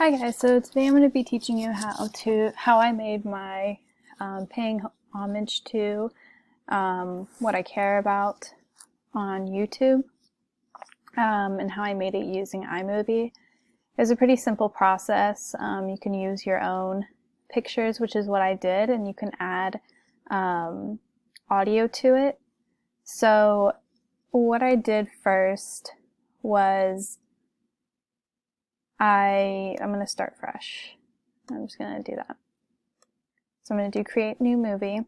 Hi guys, so today I'm going to be teaching you how I made my paying homage to what I care about on YouTube, and how I made it using iMovie. It's a pretty simple process. You can use your own pictures, which is what I did, and you can add audio to it. So what I did first was I'm going to start fresh. I'm just going to do that. So I'm going to do create new movie.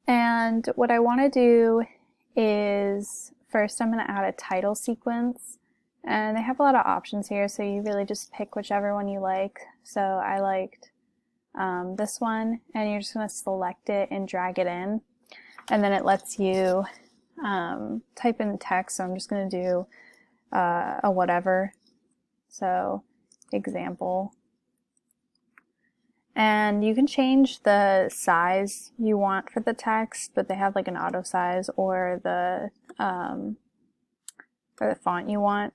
And what I want to do is first I'm going to add a title sequence. And they have a lot of options here, so you really just pick whichever one you like. So I liked this one, and you're just going to select it and drag it in. And then it lets you type in text, so I'm just going to do a whatever. So example. And you can change the size you want for the text, but they have like an auto size or the font you want.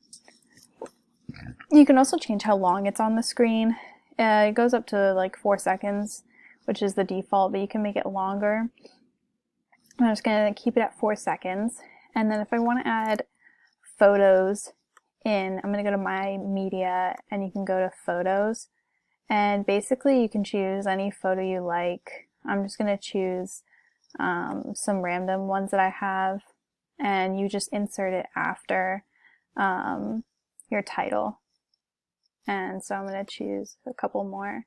You can also change how long it's on the screen. It goes up to like 4 seconds, which is the default, but you can make it longer. I'm just going to keep it at 4 seconds. And then if I want to add photos in, I'm going to go to My Media, and you can go to Photos. And basically you can choose any photo you like. I'm just going to choose some random ones that I have, and you just insert it after your title. And so I'm going to choose a couple more.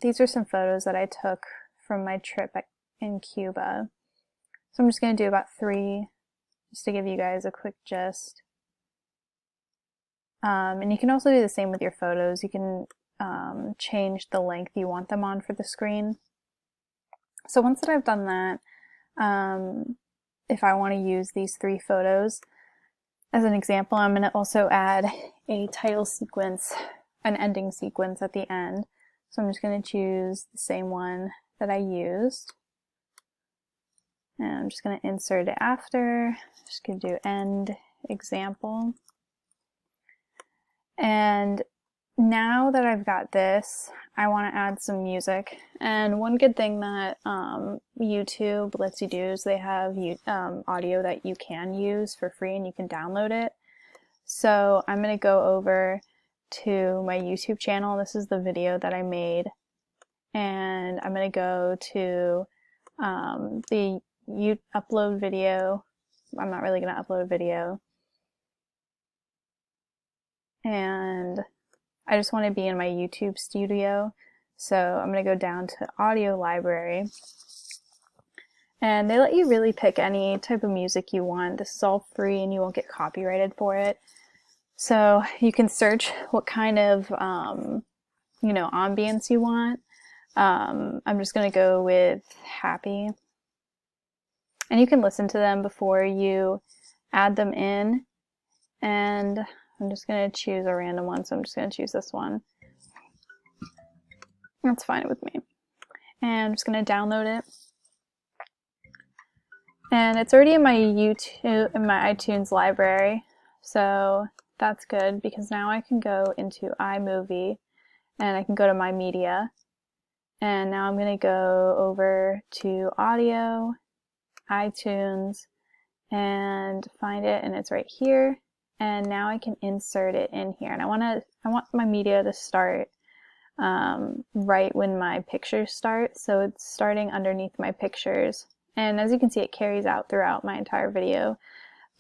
These are some photos that I took from my trip in Cuba. So I'm just going to do about 3 just to give you guys a quick gist. And you can also do the same with your photos. You can change the length you want them on for the screen. So once that I've done that, if I want to use these 3 photos as an example, I'm going to also add a title sequence, an ending sequence at the end. So I'm just going to choose the same one that I used. And I'm just going to insert it after. Just going to do end example. And now that I've got this, I want to add some music. And one good thing that YouTube lets you do is they have audio that you can use for free, and you can download it. So I'm going to go over to my YouTube channel. This is the video that I made. And I'm going to go to the upload video. I'm not really going to upload a video. And I just want to be in my YouTube studio. So I'm going to go down to audio library. And they let you really pick any type of music you want. This is all free and you won't get copyrighted for it. So you can search what kind of, ambience you want. I'm just going to go with happy. And you can listen to them before you add them in. And I'm just going to choose a random one, so I'm just going to choose this one. That's fine with me. And I'm just going to download it. And it's already in my iTunes library, so that's good, because now I can go into iMovie and I can go to My Media. And now I'm going to go over to Audio, iTunes, and find it, and it's right here. And now I can insert it in here. And I want my media to start right when my pictures start. So it's starting underneath my pictures. And as you can see, it carries out throughout my entire video.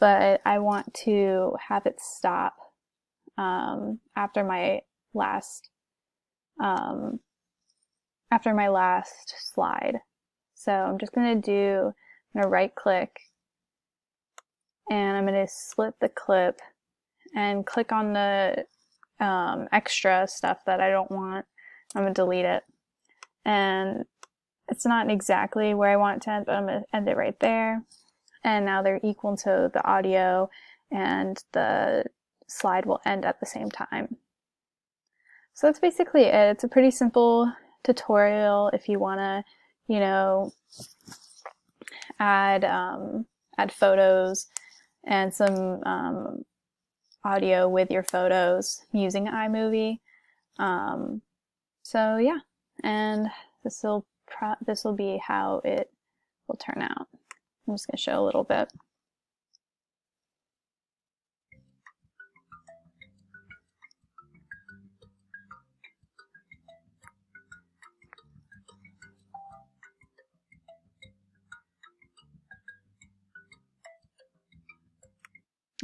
But I want to have it stop after my last slide. So I'm just going to right click, and I'm going to split the clip and click on the extra stuff that I don't want. I'm going to delete it. And it's not exactly where I want it to end, but I'm going to end it right there. And now they're equal to the audio, and the slide will end at the same time. So that's basically it. It's a pretty simple tutorial if you want to, add photos and some audio with your photos using iMovie. So yeah, and this will be how it will turn out. I'm just going to show a little bit.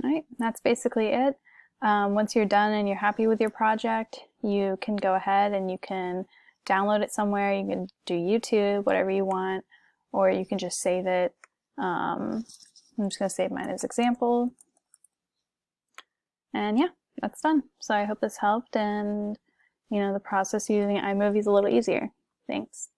All right, that's basically it. Once you're done and you're happy with your project, you can go ahead and you can download it somewhere. You can do YouTube, whatever you want, or you can just save it. I'm just going to save mine as example. And yeah, that's done. So I hope this helped, and the process using iMovie is a little easier. Thanks.